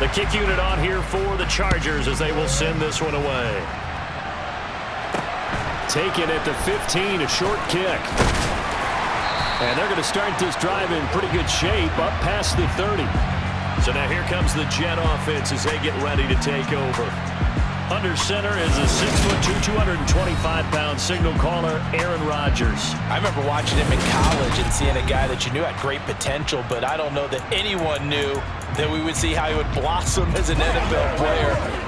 The kick unit on here for the Chargers as they will send this one away. Taken at the 15, a short kick. And they're going to start this drive in pretty good shape up past the 30. So now here comes the Jet offense as they get ready to take over. Under center is a 6'2", 225-pound signal caller, Aaron Rodgers. I remember watching him in college and seeing a guy that you knew had great potential, but I don't know that anyone knew that we would see how he would blossom as an NFL player.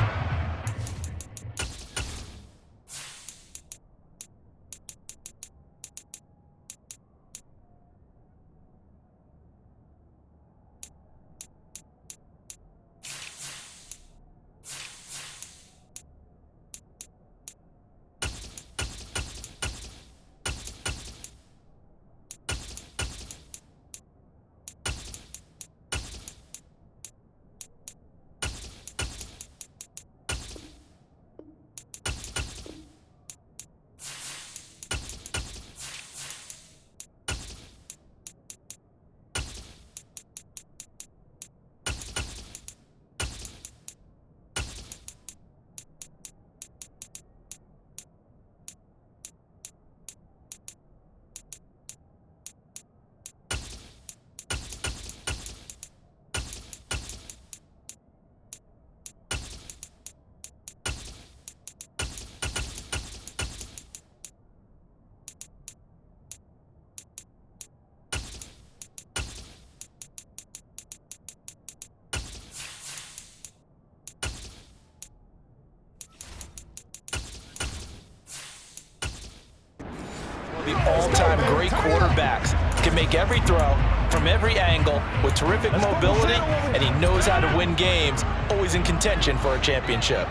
The all-time great quarterbacks can make every throw from every angle with terrific mobility, and he knows how to win games, always in contention for a championship.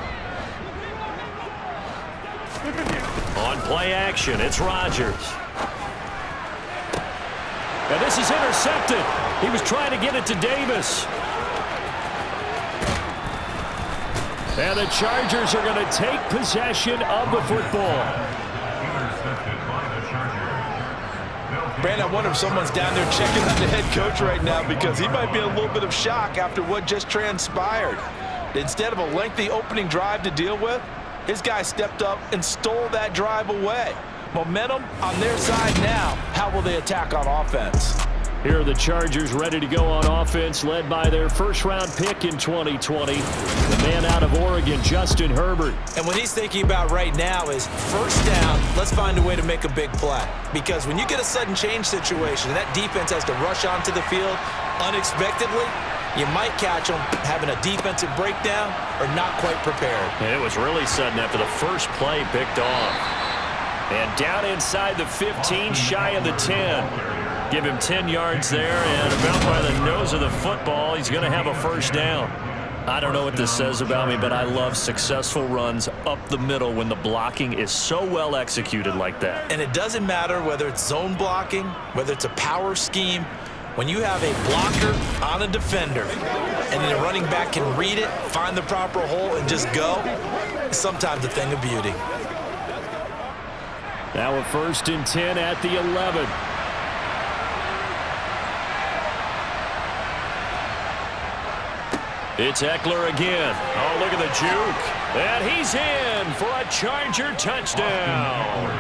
On play action, it's Rodgers. And this is intercepted. He was trying to get it to Davis. And the Chargers are going to take possession of the football. Brandon, I wonder if someone's down there checking on the head coach right now because he might be in a little bit of shock after what just transpired. Instead of a lengthy opening drive to deal with, his guy stepped up and stole that drive away. Momentum on their side now. How will they attack on offense? Here are the Chargers ready to go on offense, led by their first-round pick in 2020, the man out of Oregon, Justin Herbert. And what he's thinking about right now is first down, let's find a way to make a big play. Because when you get a sudden change situation, and that defense has to rush onto the field unexpectedly, you might catch them having a defensive breakdown or not quite prepared. And it was really sudden after the first play picked off. And down inside the 15, shy of the 10. Give him 10 yards there, and about by the nose of the football, he's going to have a first down. I don't know what this says about me, but I love successful runs up the middle when the blocking is so well executed like that. And it doesn't matter whether it's zone blocking, whether it's a power scheme. When you have a blocker on a defender, and the running back can read it, find the proper hole, and just go, it's sometimes a thing of beauty. Now a 1st and 10 at the 11. It's Eckler again. Oh, look at the juke. And he's in for a Charger touchdown.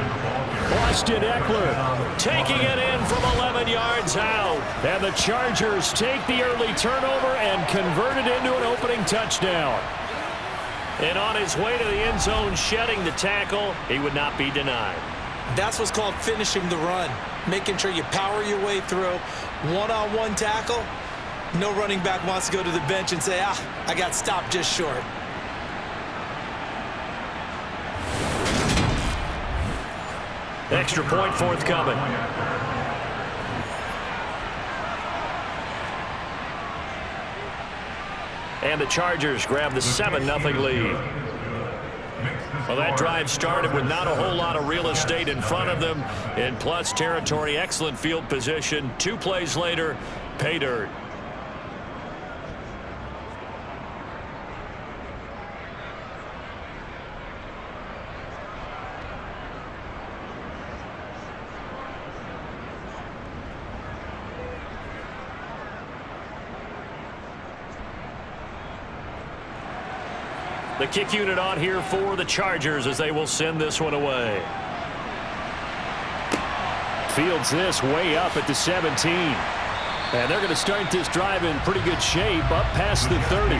Austin Eckler taking it in from 11 yards out. And the Chargers take the early turnover and convert it into an opening touchdown. And on his way to the end zone, shedding the tackle, he would not be denied. That's what's called finishing the run, making sure you power your way through. One-on-one tackle. No running back wants to go to the bench and say, I got stopped just short. Extra point forthcoming. And the Chargers grab the 7-0 lead. Well, that drive started with not a whole lot of real estate in front of them. In plus territory, excellent field position. 2 plays later, pay dirt. The kick unit on here for the Chargers as they will send this one away. Fields this way up at the 17. And they're going to start this drive in pretty good shape up past the 30.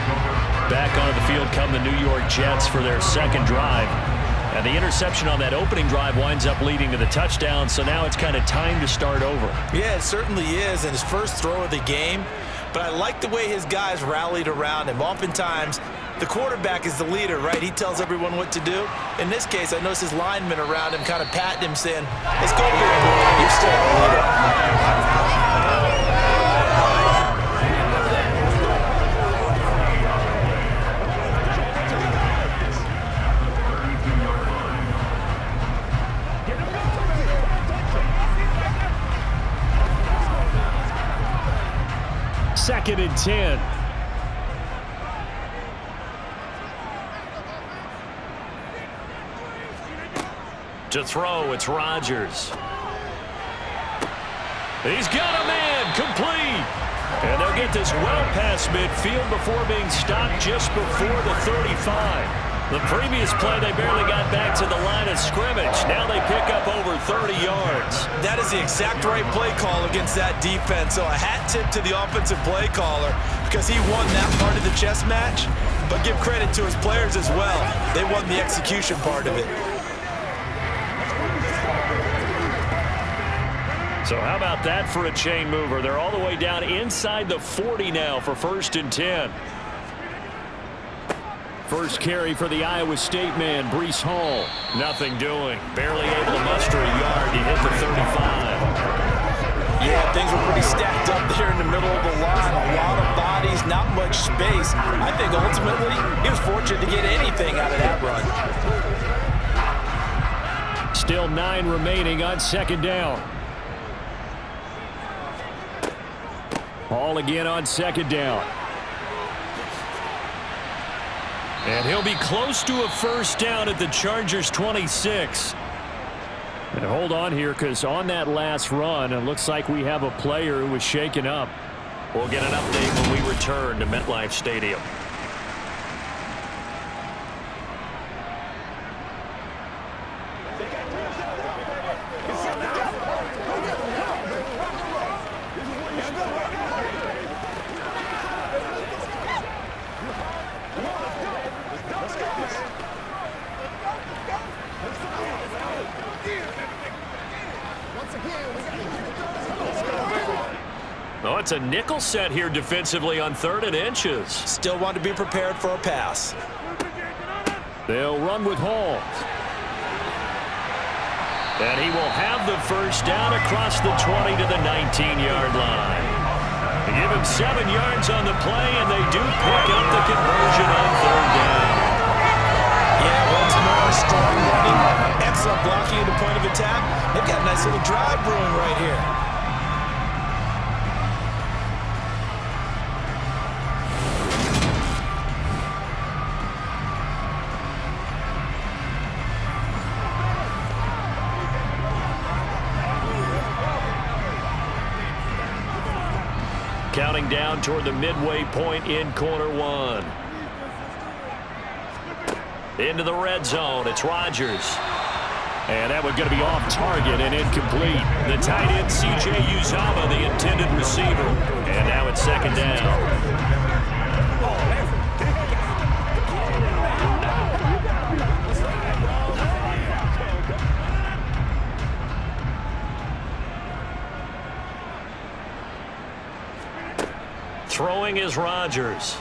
Back onto the field come the New York Jets for their second drive. And the interception on that opening drive winds up leading to the touchdown, so now it's kind of time to start over. Yeah, it certainly is, and his first throw of the game. But I like the way his guys rallied around him. Oftentimes, the quarterback is the leader, right? He tells everyone what to do. In this case, I noticed his linemen around him kind of patting him, saying, let's go, big boy. You're still the leader. Second and 10. To throw, it's Rodgers. He's got a man, complete. And they'll get this well past midfield before being stopped just before the 35. The previous play, they barely got back to the line of scrimmage. Now they pick up over 30 yards. That is the exact right play call against that defense. So a hat tip to the offensive play caller because he won that part of the chess match. But give credit to his players as well. They won the execution part of it. So how about that for a chain mover? They're all the way down inside the 40 now for 1st and 10. First carry for the Iowa State man, Breece Hall. Nothing doing. Barely able to muster a yard to hit the 35. Yeah, things were pretty stacked up there in the middle of the line. A lot of bodies, not much space. I think ultimately he was fortunate to get anything out of that run. Still 9 remaining on second down. Hall again on second down. And he'll be close to a first down at the Chargers 26. And hold on here because on that last run, it looks like we have a player who was shaken up. We'll get an update when we return to MetLife Stadium. Oh, it's a nickel set here defensively on 3rd and inches. Still want to be prepared for a pass. They'll run with Hall. And he will have the first down across the 20 to the 19-yard line. They give him 7 yards on the play, and they do pick up the conversion on 3rd down. Yeah, once more, strong running, excellent blocking at the point of attack. They've got a nice little drive brewing right here. Counting down toward the midway point in quarter 1. Into the red zone, it's Rodgers. And that one's going to be off target and incomplete. The tight end, C.J. Uzomah, the intended receiver. And now it's second down. Throwing is Rodgers.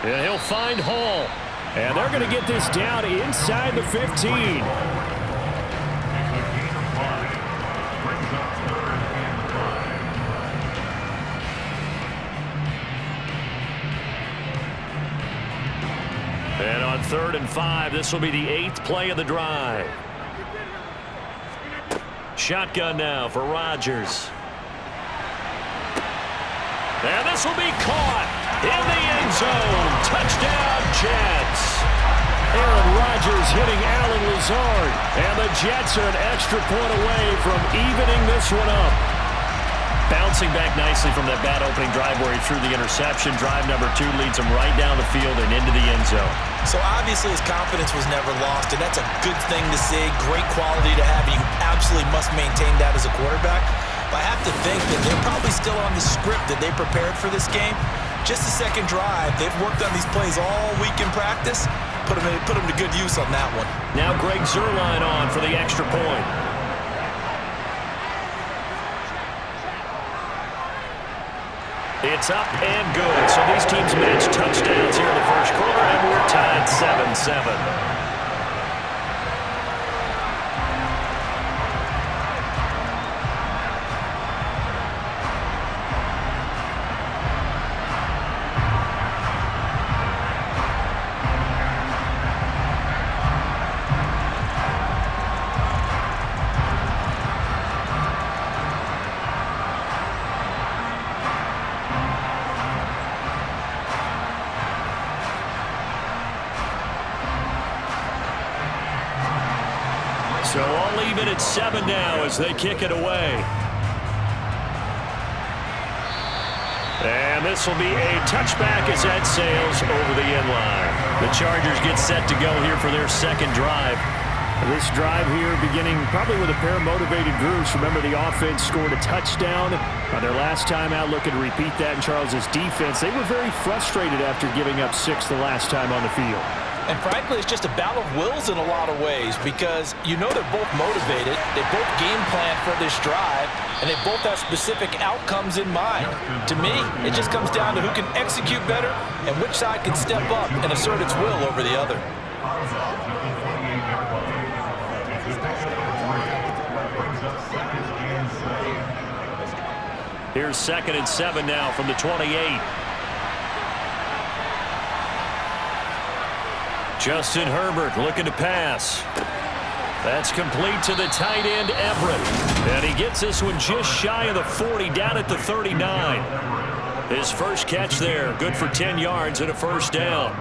And he'll find Hall. And they're going to get this down inside the 15. And on 3rd and 5, this will be the 8th play of the drive. Shotgun now for Rodgers. And this will be caught in the end zone. Touchdown, Jets. Aaron Rodgers hitting Allen Lazard. And the Jets are an extra point away from evening this one up. bouncing back nicely from that bad opening drive where he threw the interception. Drive number 2 leads him right down the field and into the end zone. So obviously his confidence was never lost, and that's a good thing to see. Great quality to have. You absolutely must maintain that as a quarterback. But I have to think that they're probably still on the script that they prepared for this game. Just the second drive, they've worked on these plays all week in practice. Put them to good use on that one. Now Greg Zuerlein on for the extra point. It's up and good. So these teams match touchdowns here in the first quarter, and we're tied 7-7. So all even at 7 now as they kick it away. And this will be a touchback as that sails over the end line. The Chargers get set to go here for their second drive. This drive here beginning probably with a pair of motivated groups. Remember, the offense scored a touchdown on their last time out. Looking to repeat that in Charles' defense. They were very frustrated after giving up 6 the last time on the field. And frankly, it's just a battle of wills in a lot of ways because you know they're both motivated, they both game plan for this drive, and they both have specific outcomes in mind. To me, it just comes down to who can execute better and which side can step up and assert its will over the other. Here's 2nd and 7 now from the 28. Justin Herbert looking to pass. That's complete to the tight end, Everett. And he gets this one just shy of the 40, down at the 39. His first catch there, good for 10 yards and a first down.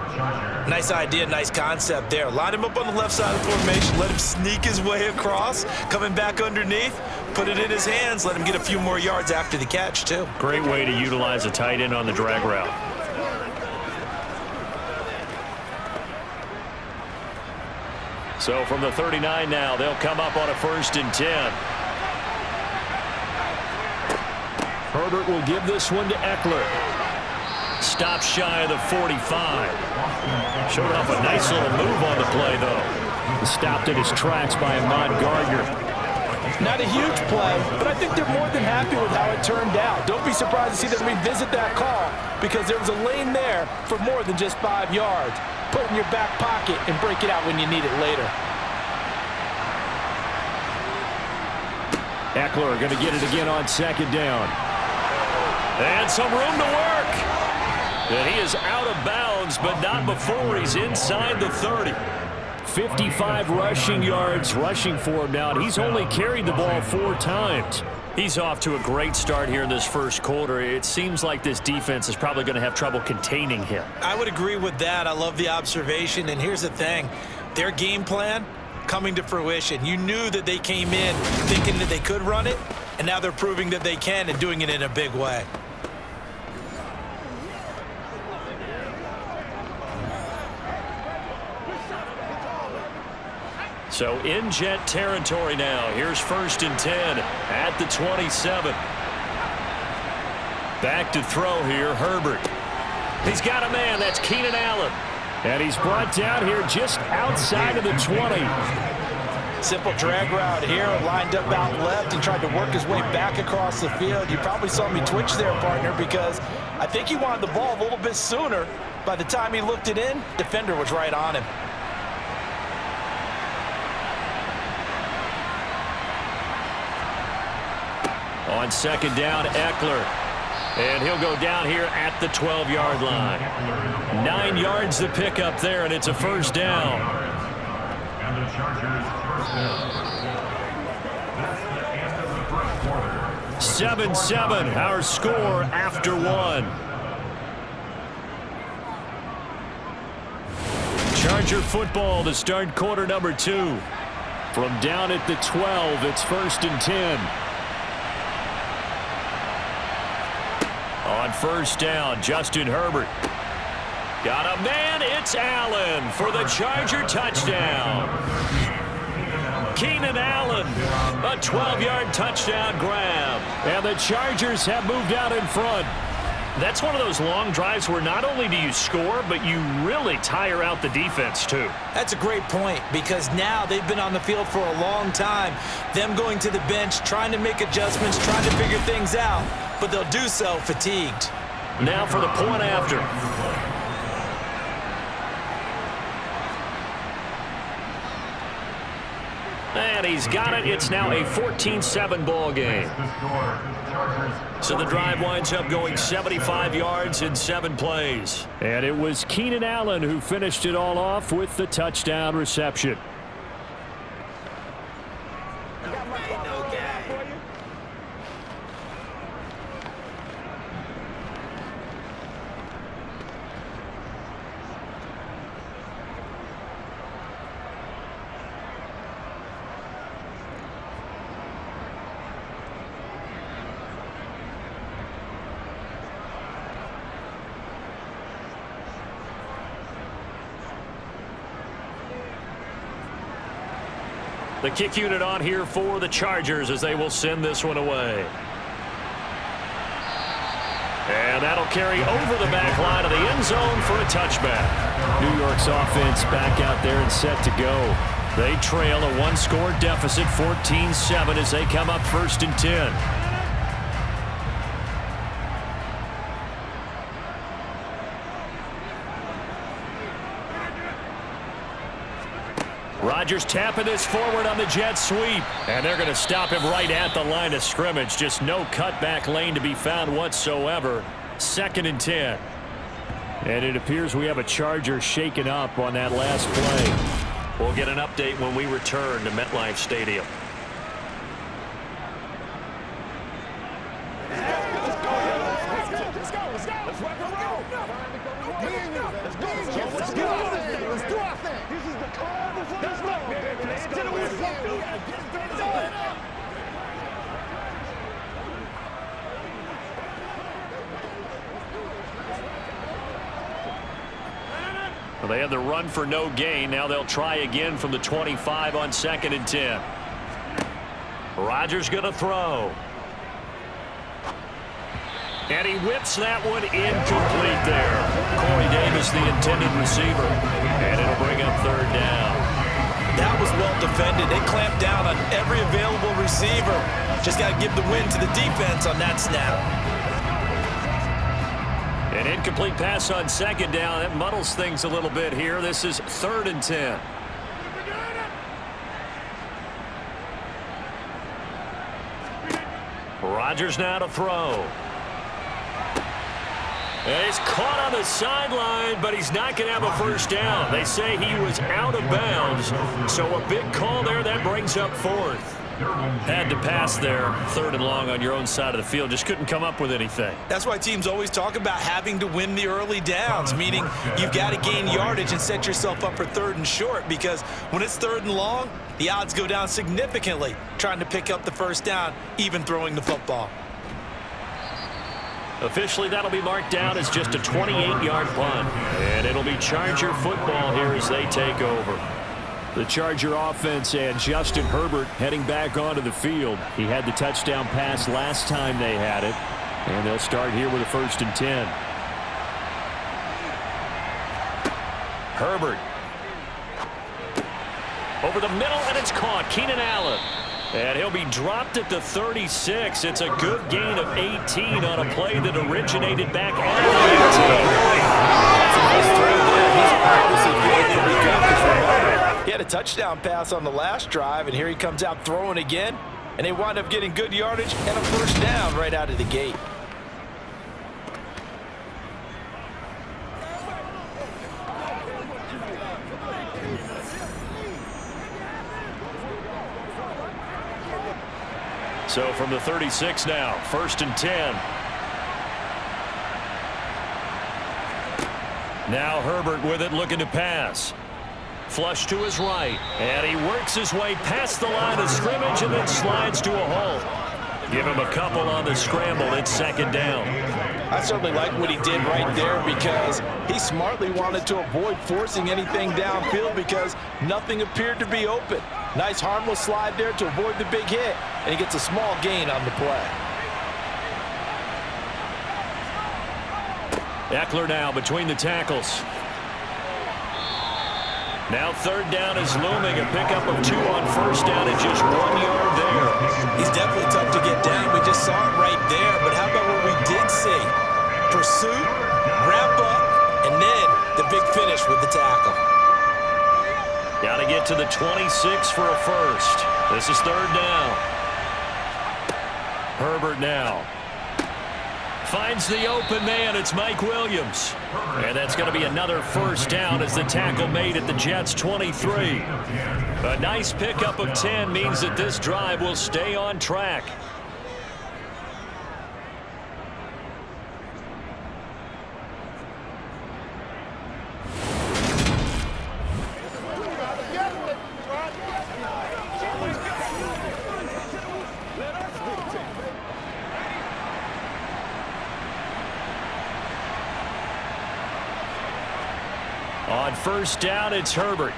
Nice idea, nice concept there. Line him up on the left side of the formation, let him sneak his way across, coming back underneath, put it in his hands, let him get a few more yards after the catch, too. Great way to utilize a tight end on the drag route. So from the 39 now, they'll come up on a 1st and 10. Herbert will give this one to Eckler. Stop shy of the 45. Showed off a nice little move on the play, though. Stopped in his tracks by Ahmad Gardner. Not a huge play, but I think they're more than happy with how it turned out. Don't be surprised to see them revisit that call because there was a lane there for more than just 5 yards. Put it in your back pocket and break it out when you need it later. Eckler going to get it again on 2nd down. And some room to work. And he is out of bounds, but not before he's inside the 30. 55 rushing yards rushing for him now. He's only carried the ball 4 times. He's off to a great start here in this first quarter. It seems like this defense is probably going to have trouble containing him. I would agree with that. I love the observation. And here's the thing. Their game plan coming to fruition. You knew that they came in thinking that they could run it, and now they're proving that they can and doing it in a big way. So in Jet territory now. Here's 1st and 10 at the 27. Back to throw here, Herbert. He's got a man. That's Keenan Allen. And he's brought down here just outside of the 20. Simple drag route here, lined up out left and tried to work his way back across the field. You probably saw me twitch there, partner, because I think he wanted the ball a little bit sooner. By the time he looked it in, defender was right on him. On 2nd down, Eckler. And he'll go down here at the 12-yard line. 9 yards to pick up there, and it's a first down. 7-7, our score after 1. Charger football to start quarter number 2. From down at the 12, it's 1st and 10. On first down, Justin Herbert. Got a man, it's Allen for the Charger touchdown. Keenan Allen, a 12-yard touchdown grab. And the Chargers have moved out in front. That's one of those long drives where not only do you score, but you really tire out the defense too. That's a great point because now they've been on the field for a long time. Them going to the bench, trying to make adjustments, trying to figure things out, but they'll do so fatigued. Now for the point after. And he's got it. It's now a 14-7 ball game. So the drive winds up going 75 yards in 7 plays. And it was Keenan Allen who finished it all off with the touchdown reception. The kick unit on here for the Chargers as they will send this one away. And that'll carry over the back line of the end zone for a touchback. New York's offense back out there and set to go. They trail a 1-score deficit, 14-7, as they come up 1st and 10. Rodgers tapping this forward on the jet sweep. And they're going to stop him right at the line of scrimmage. Just no cutback lane to be found whatsoever. 2nd and 10. And it appears we have a Charger shaken up on that last play. We'll get an update when we return to MetLife Stadium. Well, they had the run for no gain. Now they'll try again from the 25 on 2nd and 10. Rodgers going to throw. And he whips that one incomplete there. Corey Davis, the intended receiver. And it'll bring up 3rd down. That was well defended. They clamped down on every available receiver. Just got to give the win to the defense on that snap. An incomplete pass on 2nd down. That muddles things a little bit here. This is 3rd and 10. Rodgers now to throw. And he's caught on the sideline, but he's not going to have a 1st down. They say he was out of bounds, so a big call there. That brings up 4th. Had to pass there, 3rd and long on your own side of the field. Just couldn't come up with anything. That's why teams always talk about having to win the early downs, meaning you've got to gain yardage and set yourself up for 3rd and short, because when it's 3rd and long, the odds go down significantly trying to pick up the 1st down, even throwing the football. Officially, that'll be marked down as just a 28-yard punt. And it'll be Charger football here as they take over. The Charger offense and Justin Herbert heading back onto the field. He had the touchdown pass last time they had it. And they'll start here with a 1st and 10. Herbert. Over the middle, and it's caught. Keenan Allen. And he'll be dropped at the 36. It's a good gain of 18 on a play that originated back at the 18. He had a touchdown pass on the last drive, and here he comes out throwing again. And they wind up getting good yardage and a 1st down right out of the gate. So from the 36 now, 1st and 10. Now Herbert with it, looking to pass. Flush to his right, and he works his way past the line of scrimmage and then slides to a halt. Give him a couple on the scramble. It's second down. I certainly like what he did right there because he smartly wanted to avoid forcing anything downfield because nothing appeared to be open. Nice harmless slide there to avoid the big hit, and he gets a small gain on the play. Eckler now between the tackles. Now third down is looming. A pickup of 2 on first down and just 1 yard there. He's definitely tough to get down. We just saw it right there. But how about what we did see? Pursuit, wrap up, and then the big finish with the tackle. Got to get to the 26 for a first. This is third down. Herbert now. Finds the open man. It's Mike Williams. And that's going to be another first down as the tackle made at the Jets' 23. A nice pickup of 10 means that this drive will stay on track. On first down, it's Herbert.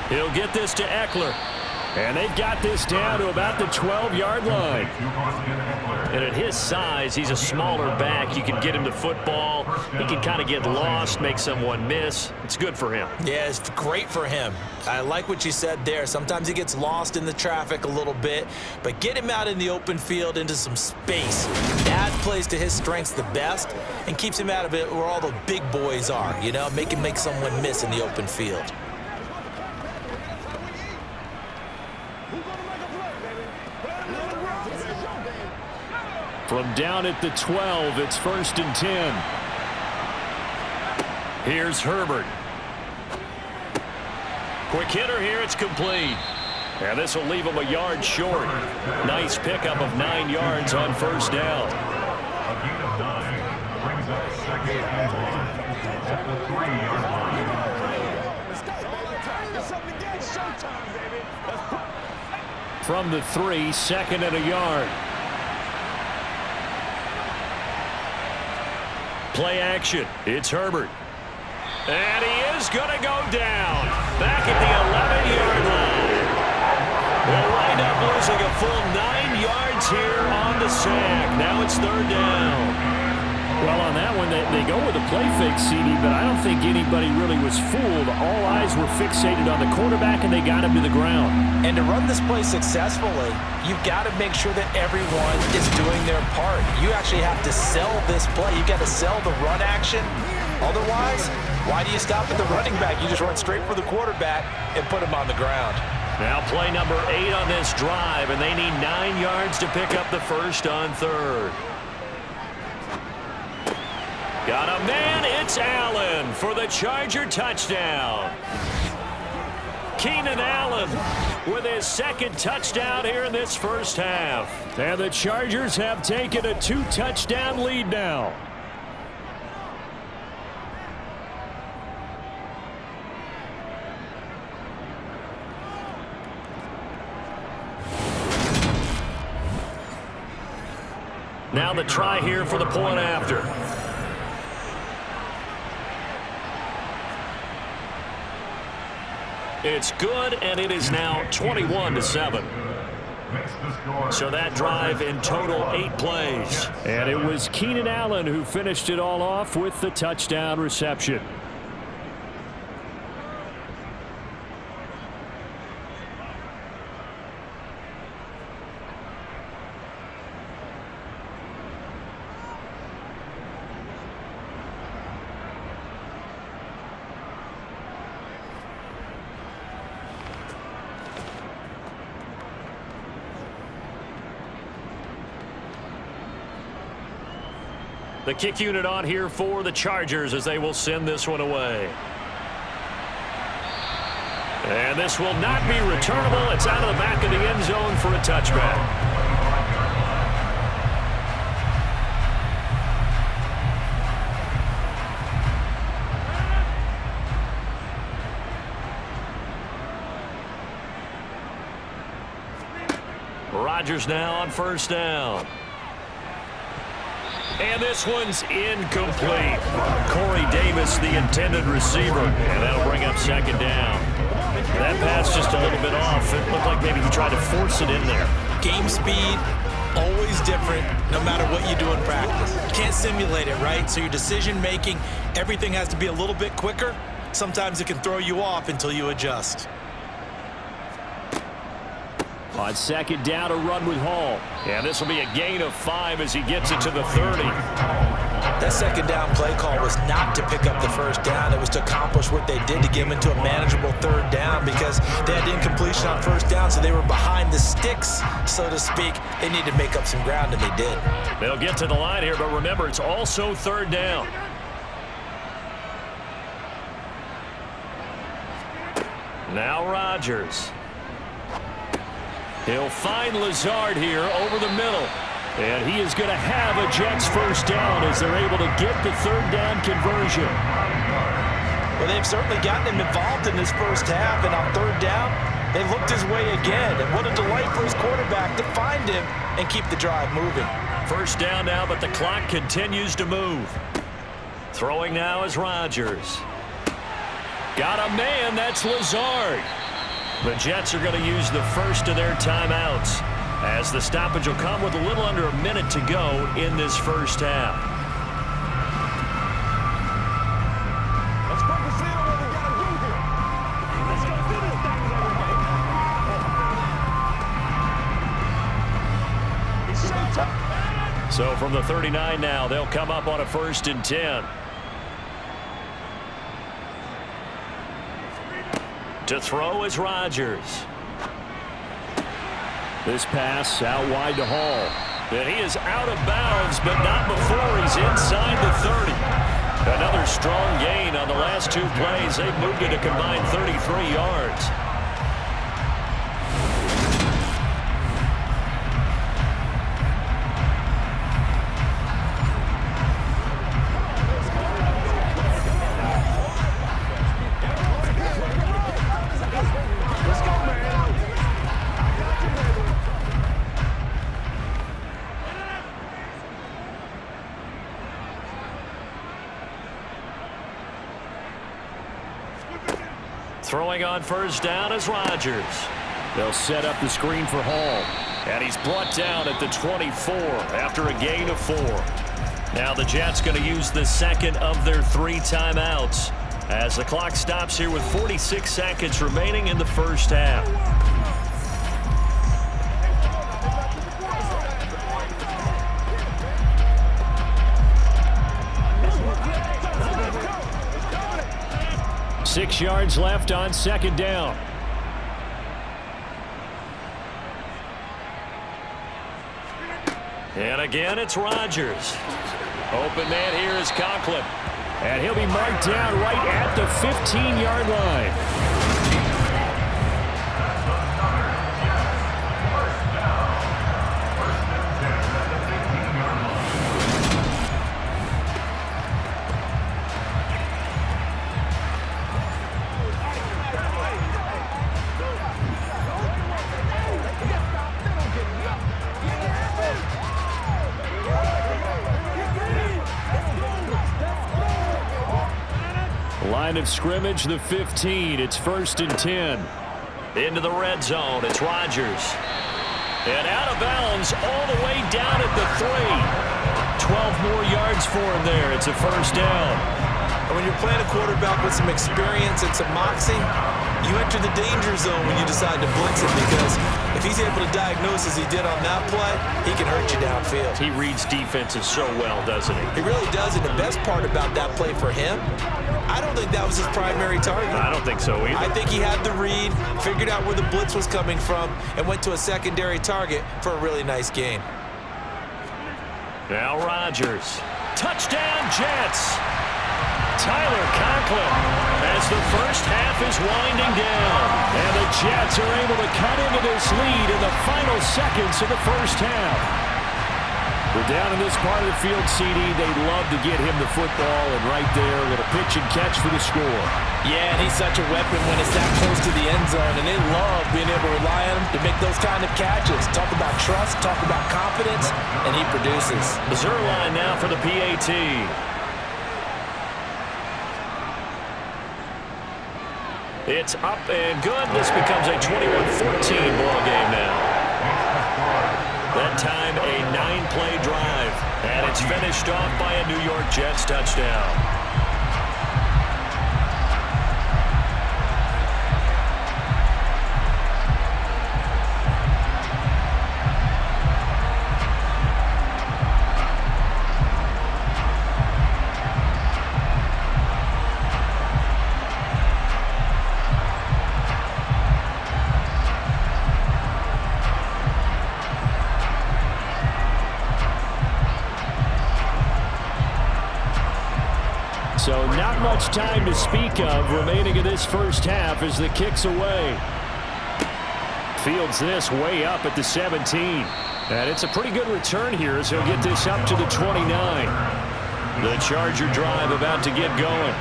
He'll get this to Eckler. And they've got this down to about the 12-yard line. And at his size, he's a smaller back. You can get him to football. He can kind of get lost, make someone miss. It's good for him. Yeah, it's great for him. I like what you said there. Sometimes he gets lost in the traffic a little bit, but get him out in the open field into some space. That plays to his strengths the best and keeps him out of it where all the big boys are, you know, make him make someone miss in the open field. From down at the 12, it's 1st and 10. Here's Herbert. Quick hitter here, it's complete. And this will leave him a yard short. Nice pickup of 9 yards on first down. From the 3, 2nd and a yard. Play action. It's Herbert. And he is going to go down. Back at the 11-yard line. They'll wind up losing a full 9 yards here on the sack. Now it's third down. Well, on that one, they go with a play fake, CD, but I don't think anybody really was fooled. All eyes were fixated on the quarterback, and they got him to the ground. And to run this play successfully, you've got to make sure that everyone is doing their part. You actually have to sell this play. You've got to sell the run action. Otherwise, why do you stop at the running back? You just run straight for the quarterback and put him on the ground. Now play number 8 on this drive, and they need 9 yards to pick up the first on third. Got a man, it's Allen for the Charger touchdown. Keenan Allen with his 2nd touchdown here in this first half. And the Chargers have taken a 2-touchdown lead now. Now the try here for the point after. It's good, and it is now 21-7. So that drive in total 8 plays. And it was Keenan Allen who finished it all off with the touchdown reception. The kick unit on here for the Chargers as they will send this one away. And this will not be returnable. It's out of the back of the end zone for a touchback. Rodgers now on first down. And this one's incomplete. Corey Davis, the intended receiver, and that'll bring up second down. That pass just a little bit off. It looked like maybe he tried to force it in there. Game speed, always different no matter what you do in practice. You can't simulate it, right? So your decision making, everything has to be a little bit quicker. Sometimes it can throw you off until you adjust. On second down, a run with Hall. And this will be a gain of 5 as he gets it to the 30. That second down play call was not to pick up the first down. It was to accomplish what they did to get him into a manageable third down because they had incompletion on first down, so they were behind the sticks, so to speak. They needed to make up some ground, and they did. They'll get to the line here, but remember, it's also third down. Now Rodgers. He'll find Lazard here over the middle. And he is going to have a Jets first down as they're able to get the third down conversion. Well, they've certainly gotten him involved in this first half, and on third down, they looked his way again. And what a delight for his quarterback to find him and keep the drive moving. First down now, but the clock continues to move. Throwing now is Rodgers. Got a man, that's Lazard. The Jets are going to use the first of their timeouts as the stoppage will come with a little under a minute to go in this first half. Let's focus in on what we got to do here. Let's go do this thing, everybody. It's showtime. So from the 39 now, they'll come up on a 1st and 10. To throw is Rodgers. This pass out wide to Hall. And he is out of bounds, but not before he's inside the 30. Another strong gain on the last 2 plays. They've moved it a combined 33 yards. Throwing on first down is Rodgers. They'll set up the screen for Hall. And he's brought down at the 24 after a gain of 4. Now the Jets going to use the second of their 3 timeouts as the clock stops here with 46 seconds remaining in the first half. Six yards left on second down. And again, it's Rodgers. Open man here is Conklin. And he'll be marked down right at the 15-yard line. Line of scrimmage, the 15. It's 1st and 10. Into the red zone. It's Rodgers. And out of bounds all the way down at the 3. 12 more yards for him there. It's a first down. And when you're playing a quarterback with some experience and some moxie, you enter the danger zone when you decide to blitz him, because if he's able to diagnose as he did on that play, he can hurt you downfield. He reads defenses so well, doesn't he? He really does, and the best part about that play for him, I don't think that was his primary target. I don't think so either. I think he had the read, figured out where the blitz was coming from, and went to a secondary target for a really nice gain. Now Rodgers. Touchdown, Jets. Tyler Conklin as the first half is winding down. And the Jets are able to cut into this lead in the final seconds of the first half. We're down in this part of the field, CD. They'd love to get him the football, and right there, a little pitch and catch for the score. Yeah, and he's such a weapon when it's that close to the end zone, and they love being able to rely on him to make those kind of catches. Talk about trust, talk about confidence, and he produces. Missouri line now for the PAT. It's up and good. This becomes a 21-14 ball game now. That time a 9-play drive, and it's finished off by a New York Jets touchdown. So not much time to speak of remaining in this first half as the kick's away. Fields this way up at the 17. And it's a pretty good return here as he'll get this up to the 29. The Charger drive about to get going.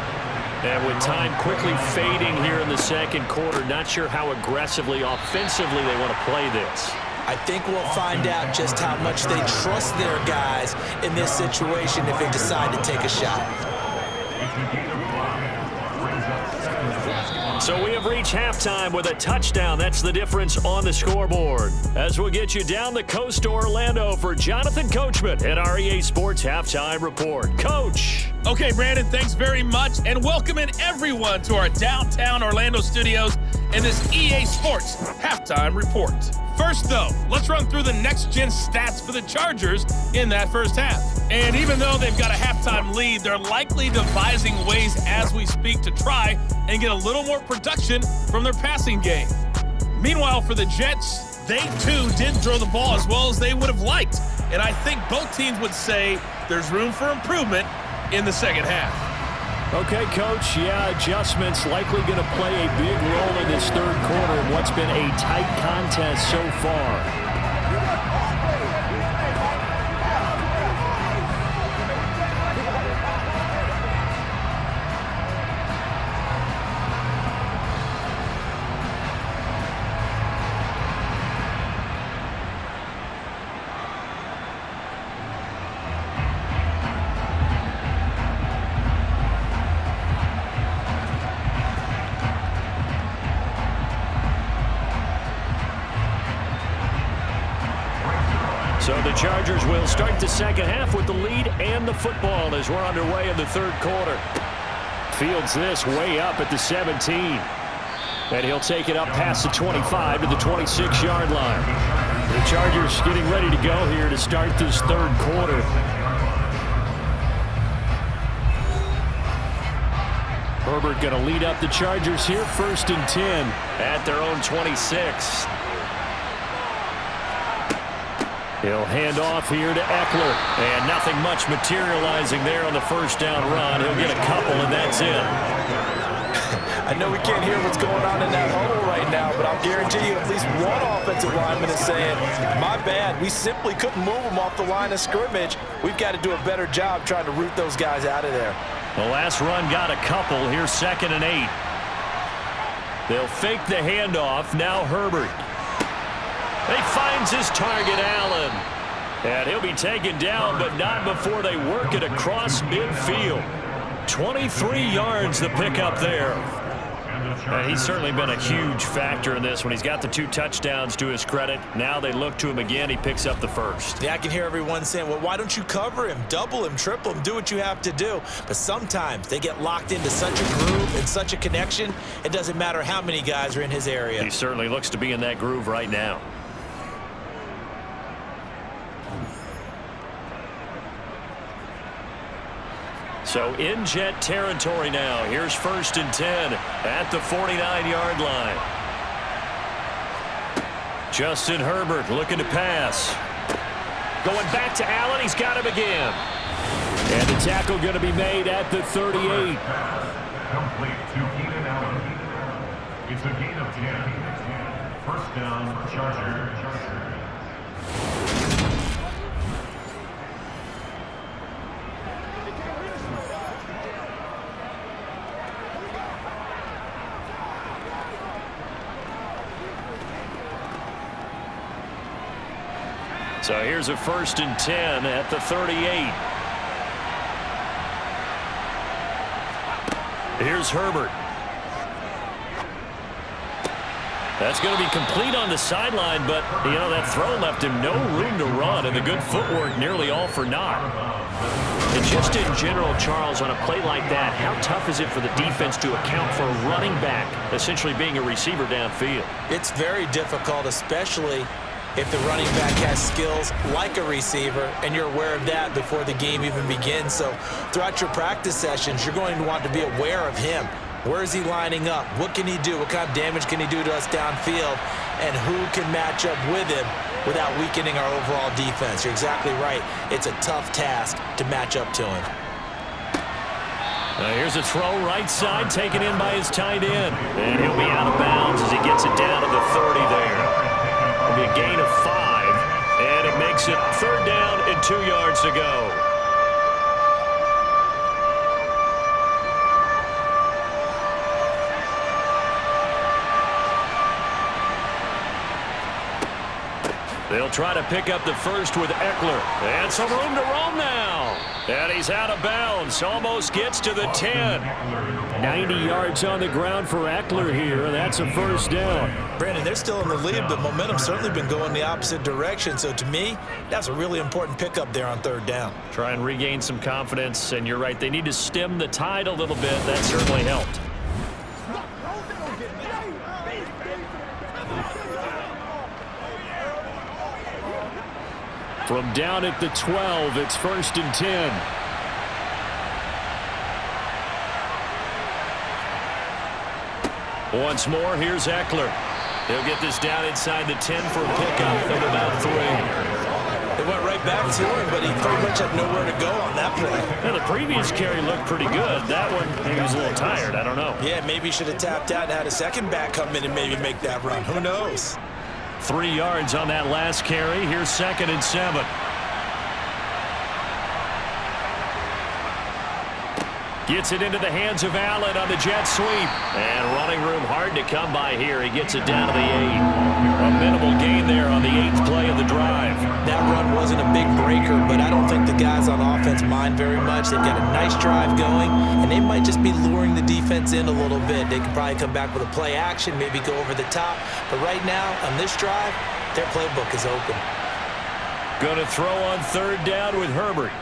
And with time quickly fading here in the second quarter, not sure how aggressively, offensively they want to play this. I think we'll find out just how much they trust their guys in this situation if they decide to take a shot. So we have reached halftime with a touchdown. That's the difference on the scoreboard. As we'll get you down the coast to Orlando for Jonathan Coachman at our EA Sports Halftime Report. Coach. Okay, Brandon, thanks very much, and welcoming everyone to our downtown Orlando studios in this EA Sports Halftime Report. First, though, let's run through the next-gen stats for the Chargers in that first half. And even though they've got a halftime lead, they're likely devising ways as we speak to try and get a little more production from their passing game. Meanwhile, for the Jets, they too didn't throw the ball as well as they would have liked. And I think both teams would say there's room for improvement in the second half. Okay, Coach, yeah, adjustments likely going to play a big role in this third quarter in what's been a tight contest so far. So the Chargers will start the second half with the lead and the football as we're underway in the third quarter. Fields this way up at the 17. And he'll take it up past the 25 to the 26-yard line. The Chargers getting ready to go here to start this third quarter. Herbert going to lead up the Chargers here, 1st and 10 at their own 26. He'll hand off here to Eckler. And nothing much materializing there on the first down run. He'll get a couple, and that's it. I know we can't hear what's going on in that huddle right now, but I'll guarantee you at least one offensive lineman is saying, my bad, we simply couldn't move them off the line of scrimmage. We've got to do a better job trying to root those guys out of there. The last run got a couple. Here's 2nd and 8. They'll fake the handoff. Now Herbert. He finds his target, Allen. And he'll be taken down, but not before they work it across midfield. 23 yards the pickup there. And he's certainly been a huge factor in this when he's got the 2 touchdowns to his credit. Now they look to him again. He picks up the first. Yeah, I can hear everyone saying, well, why don't you cover him, double him, triple him, do what you have to do. But sometimes they get locked into such a groove and such a connection, it doesn't matter how many guys are in his area. He certainly looks to be in that groove right now. So in Jet territory now. Here's 1st and 10 at the 49-yard line. Justin Herbert looking to pass. Going back to Allen. He's got him again. And the tackle going to be made at the 38. Complete to Keenan Allen. It's a gain of 10. First down, Charger. So here's a 1st and 10 at the 38. Here's Herbert. That's going to be complete on the sideline, but, you know, that throw left him no room to run, and the good footwork nearly all for naught. And just in general, Charles, on a play like that, how tough is it for the defense to account for a running back essentially being a receiver downfield? It's very difficult, especially if the running back has skills like a receiver, and you're aware of that before the game even begins. So throughout your practice sessions, you're going to want to be aware of him. Where is he lining up? What can he do? What kind of damage can he do to us downfield? And who can match up with him without weakening our overall defense? You're exactly right. It's a tough task to match up to him. Here's a throw right side taken in by his tight end. And he'll be out of bounds as he gets it down to the 30 there. It'll be a gain of 5. And it makes it 3rd down and 2 yards to go. They'll try to pick up the first with Eckler. And some room to roam now. And he's out of bounds. Almost gets to the 10. 90 yards on the ground for Eckler here, and that's a 1st down. Brandon, they're still in the lead, but momentum's certainly been going the opposite direction. So to me, that's a really important pickup there on 3rd down. Try and regain some confidence, and you're right. They need to stem the tide a little bit. That certainly helped. From down at the 12, it's 1st and 10. Once more, here's Eckler. He'll get this down inside the 10 for a pickup of about 3. They went right back to him, but he pretty much had nowhere to go on that play. Now, the previous carry looked pretty good. That one, maybe he was a little tired. I don't know. Yeah, maybe he should have tapped out and had a second back come in and maybe make that run. Who knows? 3 yards on that last carry. Here's 2nd and 7. Gets it into the hands of Allen on the jet sweep. And running room hard to come by here. He gets it down to the 8. A minimal gain there on the 8th play of the drive. That run wasn't a big breaker, but I don't think the guys on offense mind very much. They've got a nice drive going, and they might just be luring the defense in a little bit. They could probably come back with a play action, maybe go over the top. But right now, on this drive, their playbook is open. Going to throw on 3rd down with Herbert.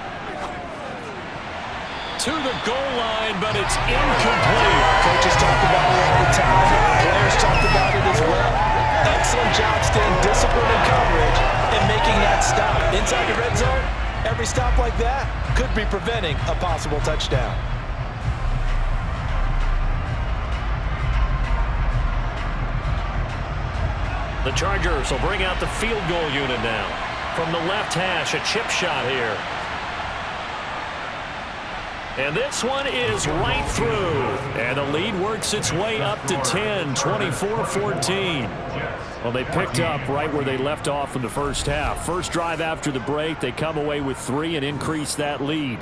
To the goal line, but it's incomplete. Coaches talk about it all the time. Players talk about it as well. Excellent job staying disciplined in coverage and making that stop. Inside the red zone, every stop like that could be preventing a possible touchdown. The Chargers will bring out the field goal unit now. From the left hash, a chip shot here. And this one is right through. And the lead works its way up to 10, 24-14. Well, they picked up right where they left off in the first half. First drive after the break, they come away with 3 and increase that lead.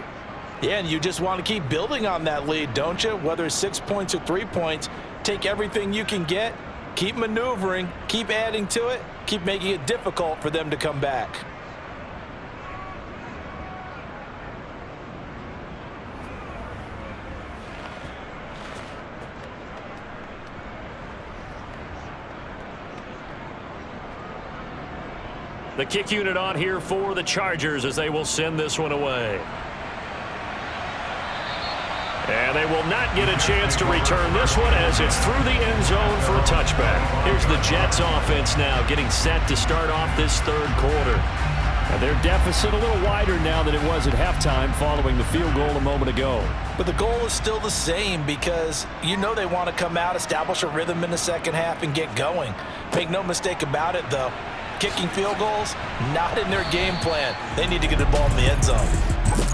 Yeah, and you just want to keep building on that lead, don't you? Whether it's 6 points or 3 points, take everything you can get, keep maneuvering, keep adding to it, keep making it difficult for them to come back. The kick unit on here for the Chargers as they will send this one away. And they will not get a chance to return this one as it's through the end zone for a touchback. Here's the Jets offense now getting set to start off this 3rd quarter. And their deficit a little wider now than it was at halftime following the field goal a moment ago. But the goal is still the same because you know they want to come out, establish a rhythm in the second half, and get going. Make no mistake about it, though. Kicking field goals, not in their game plan. They need to get the ball in the end zone.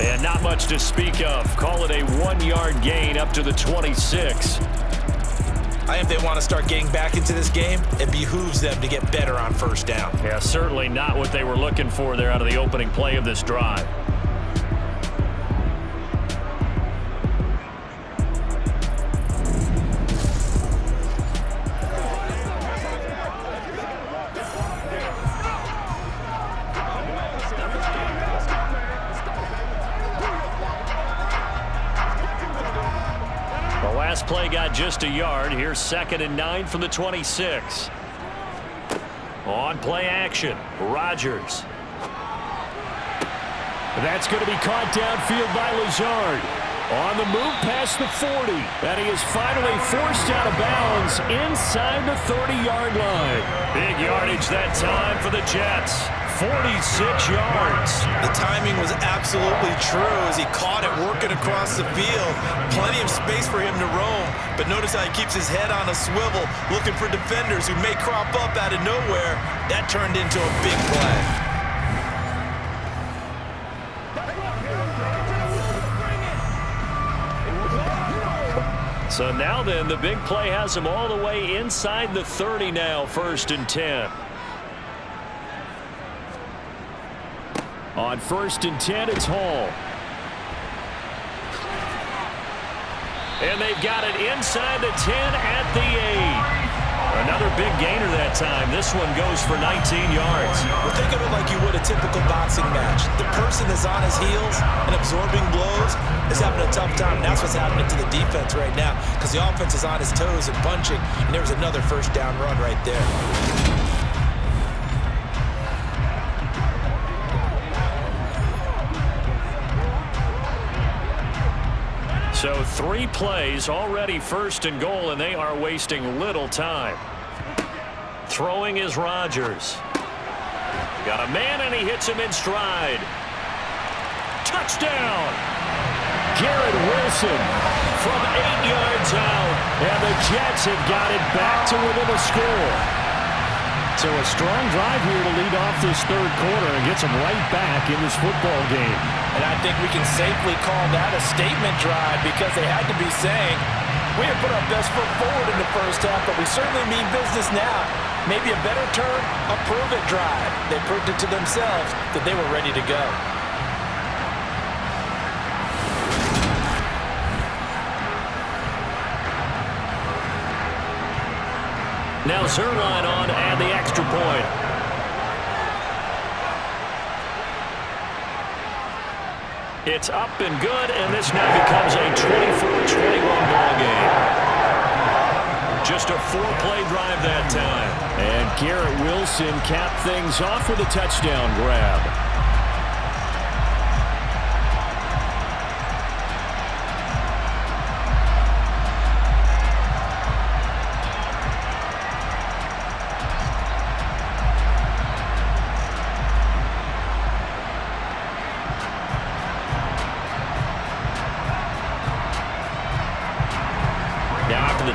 And not much to speak of. Call it a 1-yard gain up to the 26. I think if they want to start getting back into this game, it behooves them to get better on 1st down. Yeah, certainly not what they were looking for there out of the opening play of this drive. last play got just a yard. Here's 2nd and 9 from the 26. On play action, Rodgers. That's going to be caught downfield by Lazard. On the move past the 40. And he is finally forced out of bounds inside the 30-yard line. Big yardage that time for the Jets. 46 yards. The timing was absolutely true as he caught it working across the field. Plenty of space for him to roam, but notice how he keeps his head on a swivel looking for defenders who may crop up out of nowhere. That turned into a big play. So now then, the big play has him all the way inside the 30 now, 1st and 10. On 1st and 10, it's Hall. And they've got it inside the 10 at the 8. Another big gainer that time. This one goes for 19 yards. Well, think of it like you would a typical boxing match. The person that's on his heels and absorbing blows is having a tough time. And that's what's happening to the defense right now because the offense is on his toes and punching. And there's another 1st down run right there. So 3 plays, already 1st and goal, and they are wasting little time. Throwing is Rodgers. Got a man, and he hits him in stride. Touchdown! Garrett Wilson from 8 yards out, and the Jets have got it back to within a score. So a strong drive here to lead off this 3rd quarter and gets them right back in this football game. And I think we can safely call that a statement drive because they had to be saying, we have put our best foot forward in the 1st half, but we certainly mean business now. Maybe a better term, a prove-it drive. They proved it to themselves that they were ready to go. Now Zerline on and the extra point. It's up and good, and this now becomes a 24-21 ball game. Just a 4-play drive that time. And Garrett Wilson capped things off with a touchdown grab.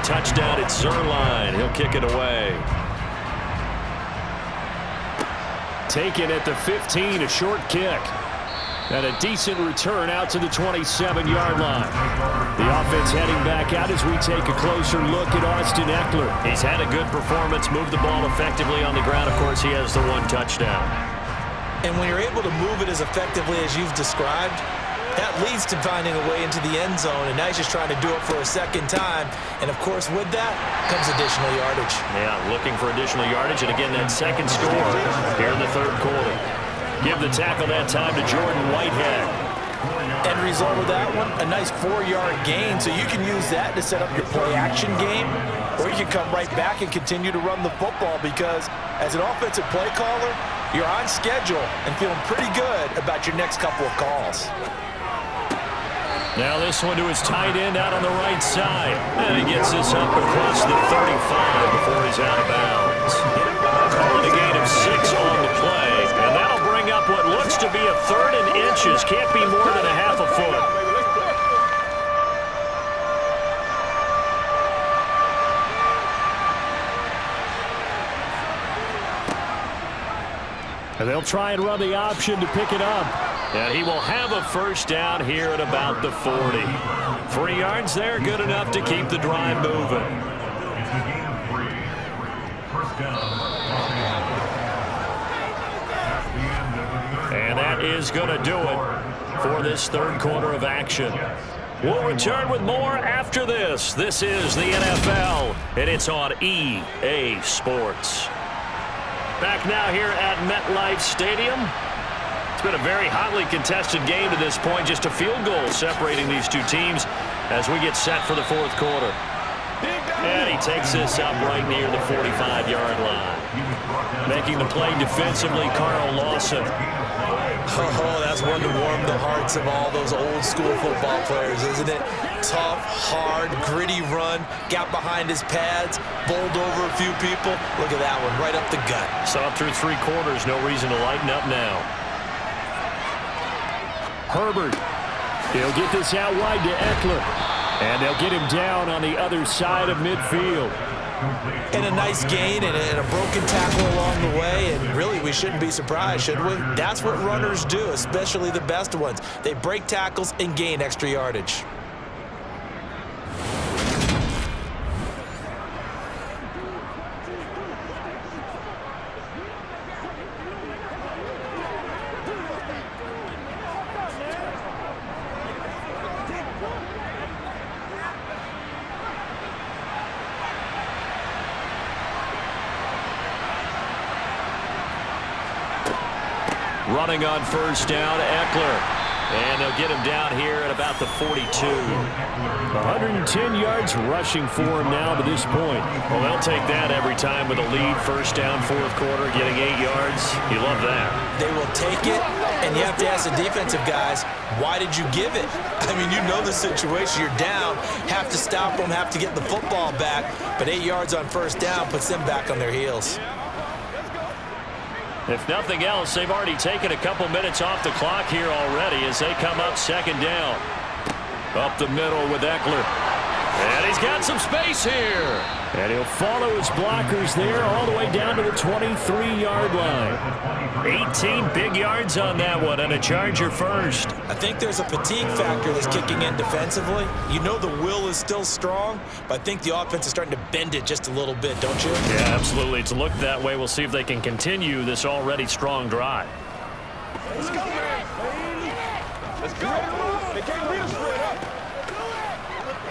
Touchdown, it's Zerline. He'll kick it away. Taken at the 15, a short kick. And a decent return out to the 27-yard line. The offense heading back out as we take a closer look at Austin Eckler. He's had a good performance, moved the ball effectively on the ground. Of course, he has the 1 touchdown. And when you're able to move it as effectively as you've described, that leads to finding a way into the end zone, and now he's just trying to do it for a 2nd time. And, of course, with that comes additional yardage. Yeah, looking for additional yardage, and again, that 2nd score here in the 3rd quarter. Give the tackle that time to Jordan Whitehead. End result of that one, a nice 4-yard gain, so you can use that to set up your play-action game, or you can come right back and continue to run the football because, as an offensive play caller, you're on schedule and feeling pretty good about your next couple of calls. Now this one to his tight end out on the right side. And he gets this up across the 35 before he's out of bounds. Calling a gain of 6 on the play. And that'll bring up what looks to be a 3rd and inches. Can't be more than a half a foot. And they'll try and run the option to pick it up. And he will have a 1st down here at about the 40. 3 yards there, good enough to keep the drive moving. It's a gain of 3. 1st down. And that is going to do it for this 3rd quarter of action. We'll return with more after this. This is the NFL, and it's on EA Sports. Back now here at MetLife Stadium. It's been a very hotly contested game to this point. Just a field goal separating these two teams as we get set for the fourth quarter. And he takes this up right near the 45-yard line. Making the play defensively, Carl Lawson. Oh, that's one to warm the hearts of all those old-school football players, isn't it? Tough, hard, gritty run, got behind his pads, bowled over a few people. Look at that one, right up the gut. Saw through 3 quarters, no reason to lighten up now. Herbert, he'll get this out wide to Eckler. And they'll get him down on the other side of midfield. And a nice gain and a broken tackle along the way, and really we shouldn't be surprised, should we? That's what runners do, especially the best ones. They break tackles and gain extra yardage. Running on first down, Eckler. And they'll get him down here at about the 42. 110 yards rushing for him now to this point. Well, they'll take that every time with a lead. First down, fourth quarter, getting 8 yards. You love that. They will take it, and you have to ask the defensive guys, why did you give it? I mean, you know the situation. You're down, have to stop them, have to get the football back. But 8 yards on first down puts them back on their heels. If nothing else, they've already taken a couple minutes off the clock here already as they come up second down. Up the middle with Eckler. And he's got some space here. And he'll follow his blockers there all the way down to the 23-yard line. 18 big yards on that one, and a Charger first. I think there's a fatigue factor that's kicking in defensively. You know the will is still strong, but I think the offense is starting to bend it just a little bit, don't you? Yeah, absolutely. It's looked that way. We'll see if they can continue this already strong drive. Let's go, man. Let's go. They can't real straight up.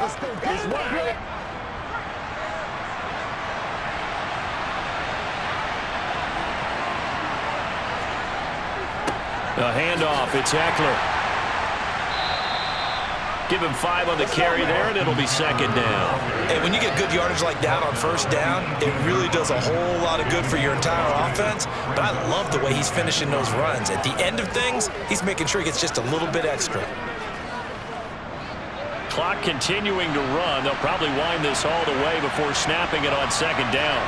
Let's go. This one. A handoff, it's Eckler. Give him 5 on the carry there, and it'll be second down. Hey, when you get good yardage like that on first down, it really does a whole lot of good for your entire offense. But I love the way he's finishing those runs. At the end of things, he's making sure he gets just a little bit extra. Clock continuing to run. They'll probably wind this all the way before snapping it on second down.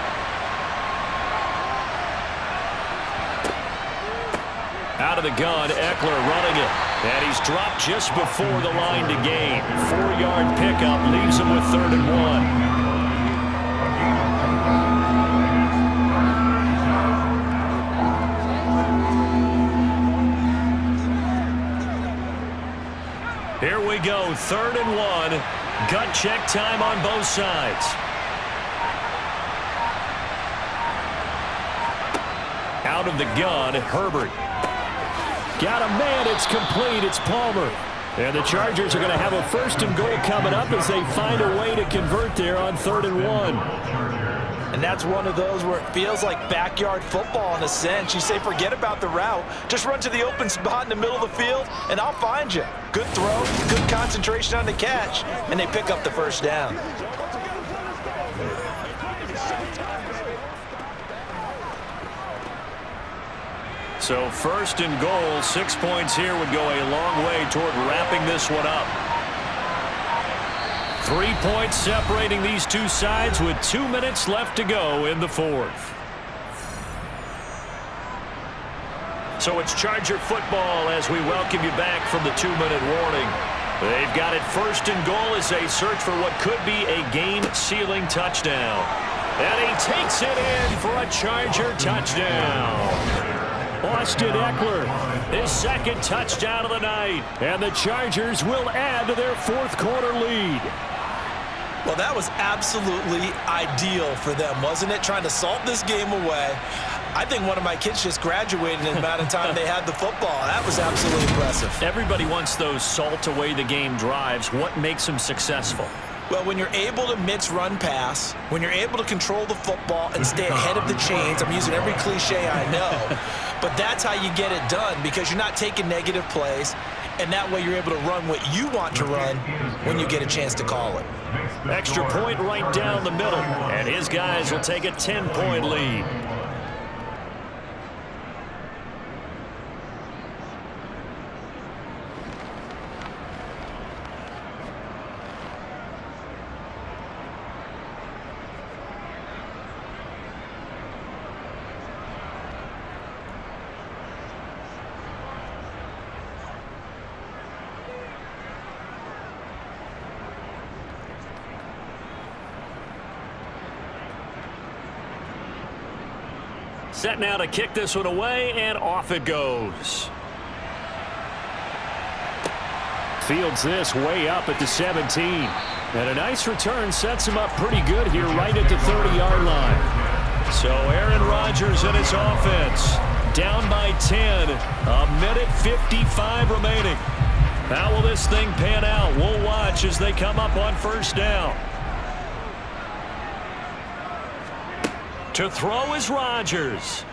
Out of the gun, Eckler running it. And he's dropped just before the line to gain. 4-yard pickup leaves him with 3rd and 1. Here we go, 3rd and 1. Gut check time on both sides. Out of the gun, Herbert. Got a man, it's complete, it's Palmer. And the Chargers are going to have a 1st and goal coming up as they find a way to convert there on 3rd and 1. And that's one of those where it feels like backyard football in a sense. You say forget about the route, just run to the open spot in the middle of the field and I'll find you. Good throw, good concentration on the catch, and they pick up the 1st down. So 1st and goal, 6 points here would go a long way toward wrapping this one up. 3 points separating these two sides with 2 minutes left to go in the 4th. So it's Charger football as we welcome you back from the 2-minute warning. They've got it 1st and goal as they search for what could be a game-sealing touchdown. And he takes it in for a Charger touchdown. Austin Eckler, his 2nd touchdown of the night. And the Chargers will add to their 4th quarter lead. Well, that was absolutely ideal for them, wasn't it? Trying to salt this game away. I think one of my kids just graduated in the amount of time they had the football. That was absolutely impressive. Everybody wants those salt away the game drives. What makes them successful? Well, when you're able to mix run pass, when you're able to control the football and stay ahead of the chains, I'm using every cliche I know, but that's how you get it done because you're not taking negative plays, and that way you're able to run what you want to run when you get a chance to call it. Extra point right down the middle, and his guys will take a 10-point lead. Set now to kick this one away, and off it goes. Fields this way up at the 17. And a nice return sets him up pretty good here right at the 30-yard line. So Aaron Rodgers and his offense down by 10. A minute 55 remaining. How will this thing pan out? We'll watch as they come up on first down. To throw is Rodgers.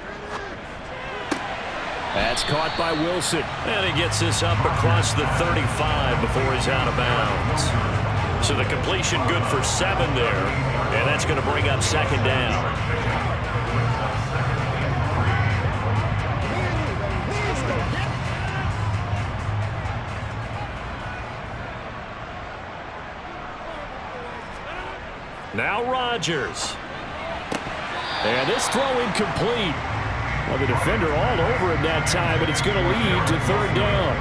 That's caught by Wilson. And he gets this up across the 35 before he's out of bounds. So the completion good for 7 there. And that's going to bring up second down. Now Rodgers. And this throw incomplete. Well, the defender all over him that time, but it's going to lead to third down.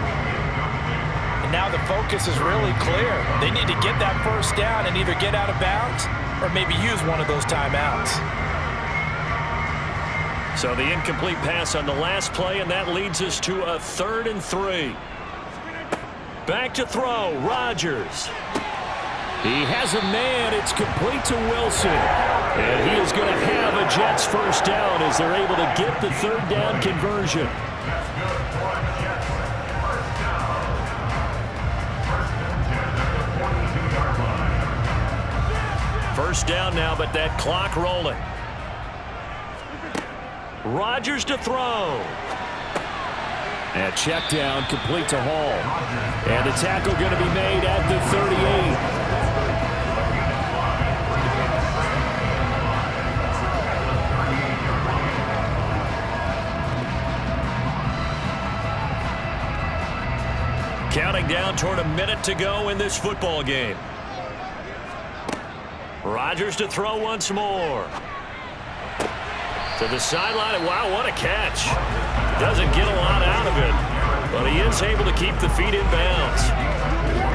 And now the focus is really clear. They need to get that first down and either get out of bounds or maybe use one of those timeouts. So the incomplete pass on the last play, and that leads us to a 3rd and 3. Back to throw, Rodgers. He has a man. It's complete to Wilson. And he is going to have a Jets first down as they're able to get the third down conversion. First down now, but that clock rolling. Rodgers to throw. And check down, complete to Hall. And the tackle going to be made at the 38. Counting down toward a minute to go in this football game. Rodgers to throw once more. To the sideline. Wow, what a catch. Doesn't get a lot out of it, but he is able to keep the feet in bounds.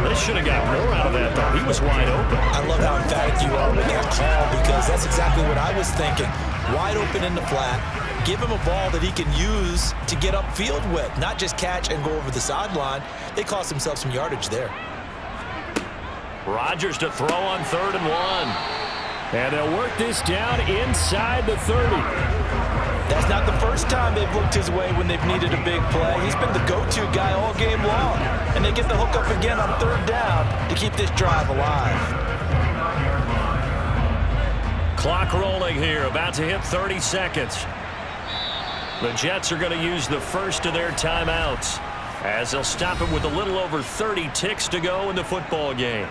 They should have got more out of that, though. He was wide open. I love how emphatic you are with that call because that's exactly what I was thinking. Wide open in the flat. Give him a ball that he can use to get upfield with, not just catch and go over the sideline. They cost themselves some yardage there. Rodgers to throw on 3rd and 1. And they'll work this down inside the 30. That's not the first time they've looked his way when they've needed a big play. He's been the go-to guy all game long. And they get the hook up again on 3rd down to keep this drive alive. Clock rolling here, about to hit 30 seconds. The Jets are going to use the first of their timeouts as they'll stop it with a little over 30 ticks to go in the football game.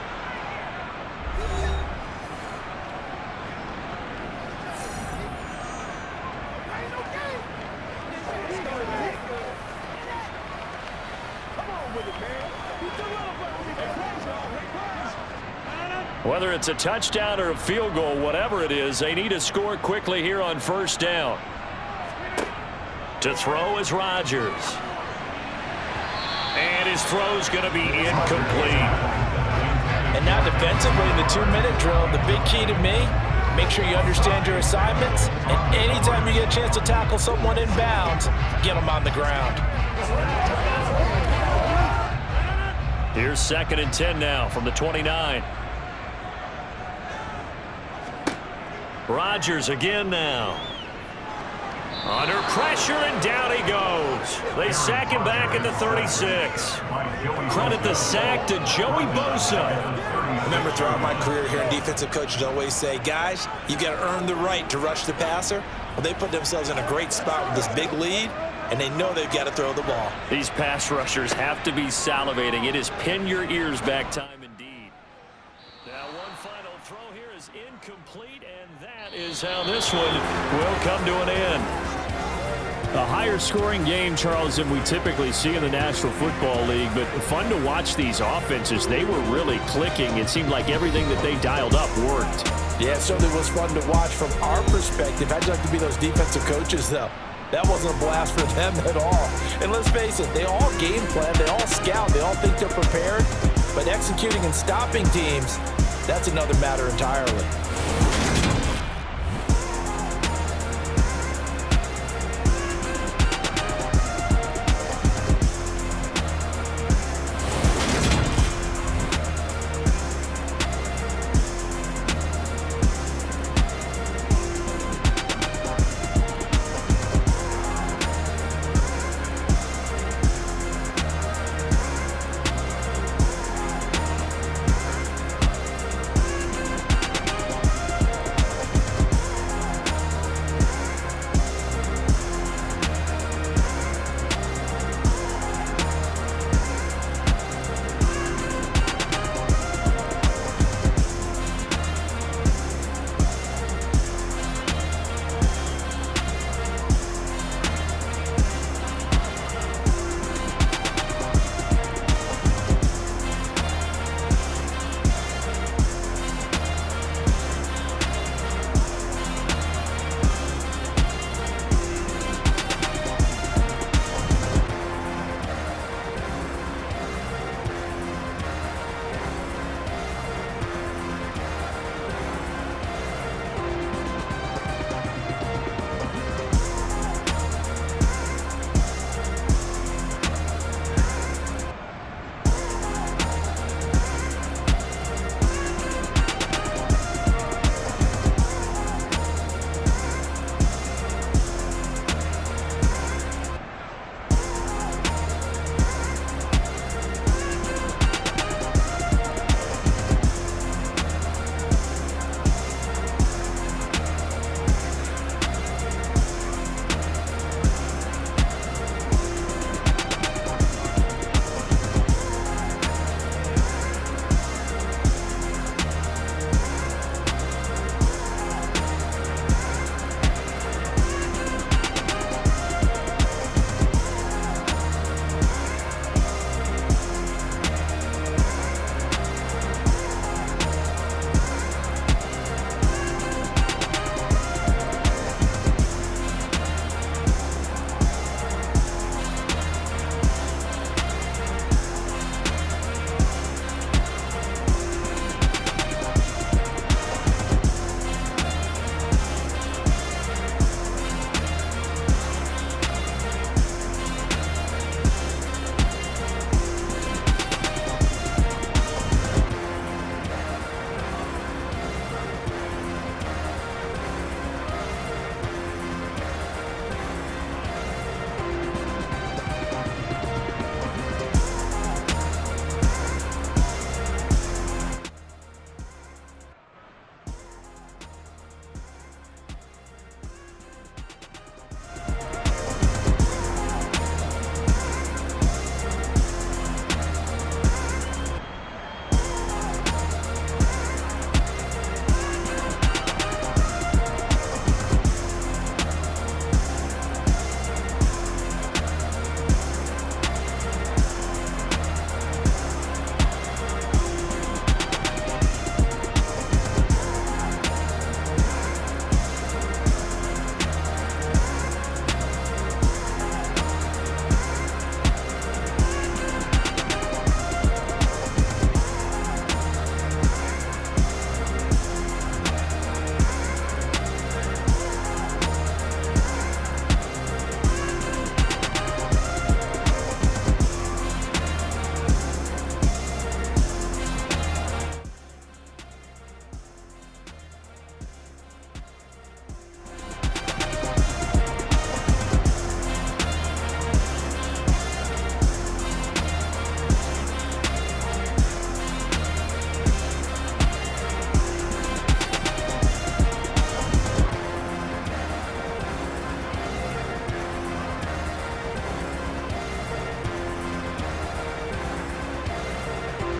Whether it's a touchdown or a field goal, whatever it is, they need to score quickly here on first down. To throw is Rodgers. And his throw's going to be incomplete. And now defensively in the 2-minute drill, the big key to me, make sure you understand your assignments. And anytime you get a chance to tackle someone in bounds, get them on the ground. Here's 2nd and 10 now from the 29. Rodgers again now. Under pressure, and down he goes. They sack him back at the 36. Credit the sack to Joey Bosa. I remember throughout my career here in defensive coaches always say, guys, you got to earn the right to rush the passer. Well, they put themselves in a great spot with this big lead, and they know they've got to throw the ball. These pass rushers have to be salivating. It is pin your ears back time indeed. Now one final throw here is incomplete, and that is how this one will come to an end. A higher scoring game, Charles, than we typically see in the National Football League, but fun to watch these offenses. They were really clicking. It seemed like everything that they dialed up worked. Yeah, it certainly was fun to watch from our perspective. I'd like to be those defensive coaches, though. That wasn't a blast for them at all. And let's face it, they all game plan, they all scout, they all think they're prepared. But executing and stopping teams, that's another matter entirely.